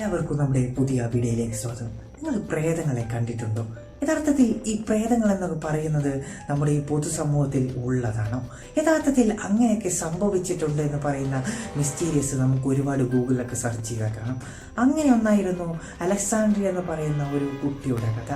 എല്ലാവർക്കും നമ്മുടെ പുതിയ വീഡിയോയിലേക്ക് സ്വാഗതം. നിങ്ങൾ പ്രേതങ്ങളെ കണ്ടിട്ടുണ്ടോ? യഥാർത്ഥത്തിൽ ഈ പ്രേതങ്ങൾ എന്നൊക്കെ പറയുന്നത് നമ്മുടെ ഈ പൊതുസമൂഹത്തിൽ ഉള്ളതാണോ? യഥാർത്ഥത്തിൽ അങ്ങനെയൊക്കെ സംഭവിച്ചിട്ടുണ്ട് എന്ന് പറയുന്ന മിസ്റ്റീരിയസ് നമുക്ക് ഒരുപാട് ഗൂഗിളിലൊക്കെ സെർച്ച് ചെയ്താൽ കാണാം. അങ്ങനെ ഒന്നായിരുന്നു അലക്സാണ്ട്രിയ എന്ന് പറയുന്ന ഒരു കുട്ടിയുടെ കഥ.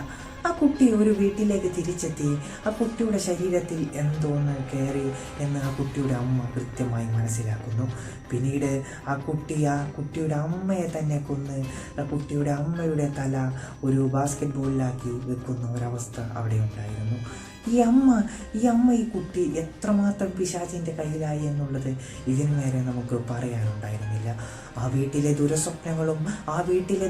ആ കുട്ടി ഒരു വീട്ടിലേക്ക് തിരിച്ചെത്തി. ആ കുട്ടിയുടെ ശരീരത്തിൽ എന്തോന്ന് കയറി എന്ന് ആ കുട്ടിയുടെ അമ്മ കൃത്യമായി മനസ്സിലാക്കുന്നു. പിന്നീട് ആ കുട്ടിയുടെ അമ്മയെ തന്നെ കൊന്ന് ആ കുട്ടിയുടെ അമ്മയുടെ തല ഒരു ബാസ്കറ്റ് ബോളിലാക്കി വെക്കുന്ന ഒരവസ്ഥ അവിടെ ഉണ്ടായിരുന്നു. ഈ അമ്മ ഈ കുട്ടി എത്രമാത്രം പിശാചിൻ്റെ കയ്യിലായി എന്നുള്ളത് ഇതിനു നേരെ നമുക്ക് പറയാനുണ്ടായിരുന്നില്ല. ആ വീട്ടിലെ ദുരസ്വപ്നങ്ങളും ആ വീട്ടിലെ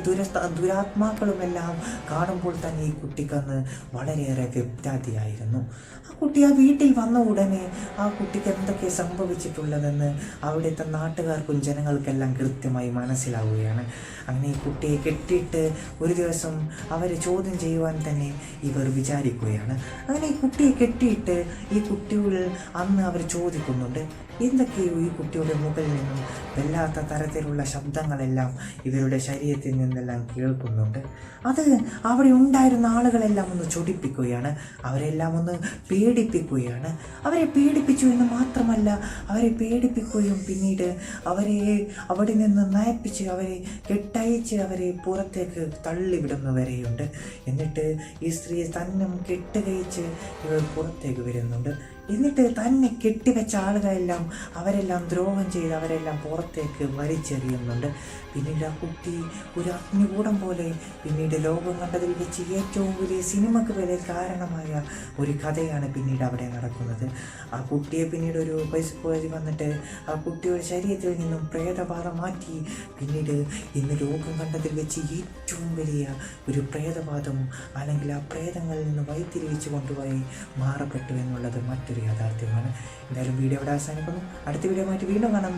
ദുരാത്മാക്കളുമെല്ലാം കാണുമ്പോൾ തന്നെ ഈ കുട്ടിക്കന്ന് വളരെയേറെ വ്യക്താതിയായിരുന്നു. ആ കുട്ടി ആ വീട്ടിൽ വന്ന ഉടനെ ആ കുട്ടിക്ക് എന്തൊക്കെ സംഭവിച്ചിട്ടുള്ളതെന്ന് അവിടുത്തെ നാട്ടുകാർക്കും ജനങ്ങൾക്കെല്ലാം കൃത്യമായി മനസ്സിലാവുകയാണ്. അങ്ങനെ ഈ കുട്ടിയെ കെട്ടിയിട്ട് ഒരു ദിവസം അവരെ ചോദ്യം ചെയ്യുവാൻ തന്നെ ഇവർ വിചാരിക്കുകയാണ്. അങ്ങനെ ഈ കുട്ടിയെ കെട്ടിയിട്ട് ഈ കുട്ടികൾ അന്ന് അവർ ചോദിക്കുന്നുണ്ട്. എന്തൊക്കെയോ ഈ കുട്ടിയുടെ മുകളിൽ നിന്നും വല്ലാത്ത തരത്തിലുള്ള ശബ്ദങ്ങളെല്ലാം ഇവരുടെ ശരീരത്തിൽ നിന്നെല്ലാം കേൾക്കുന്നുണ്ട്. അത് അവിടെ ഉണ്ടായിരുന്ന ആളുകളെല്ലാം ഒന്ന് ചൊടിപ്പിക്കുകയാണ്, അവരെല്ലാം ഒന്ന് പേടിപ്പിക്കുകയാണ്. അവരെ പേടിപ്പിച്ചു എന്ന് മാത്രമല്ല, അവരെ പേടിപ്പിക്കുകയും പിന്നീട് അവരെ അവിടെ നിന്ന് നയിപ്പിച്ച് അവരെ കെട്ടയച്ച് അവരെ പുറത്തേക്ക് തള്ളിവിടുന്നവരെയുണ്ട്. എന്നിട്ട് ഈ സ്ത്രീ തന്നെ കെട്ടുകയിച്ച് ഇവർ പുറത്തേക്ക് വരുന്നുണ്ട്. എന്നിട്ട് തന്നെ കെട്ടിവെച്ച ആളുകളെല്ലാം അവരെല്ലാം ദ്രോഹം ചെയ്ത് അവരെല്ലാം പുറത്തേക്ക് വലിച്ചെറിയുന്നുണ്ട്. പിന്നീട് ആ കുട്ടി ഒരു അഗ്നികൂടം പോലെ പിന്നീട് ലോകം കണ്ടതിൽ വെച്ച് ഏറ്റവും വലിയ സിനിമയ്ക്ക് വരെ കാരണമായ ഒരു കഥയാണ് പിന്നീട് അവിടെ നടക്കുന്നത്. ആ കുട്ടിയെ പിന്നീട് ഒരു പൈസപ്പോയി വന്നിട്ട് ആ കുട്ടിയുടെ ശരീരത്തിൽ നിന്നും പ്രേതബാധ മാറ്റി പിന്നീട് ഇന്ന് ലോകം കണ്ടതിൽ വെച്ച് ഏറ്റവും വലിയ ഒരു പ്രേതബാധം അല്ലെങ്കിൽ ആ പ്രേതങ്ങളിൽ നിന്ന് വഴിതിരിവിച്ച് കൊണ്ടുപോയി മാറപ്പെട്ടു എന്നുള്ളത് മറ്റൊരു യാഥാർത്ഥ്യമാണ്. എന്തായാലും വീഡിയോ ഇവിടെ അവസാനിക്കുന്നു. അടുത്ത വീഡിയോ ആയിട്ട് വീണ്ടും കാണാൻ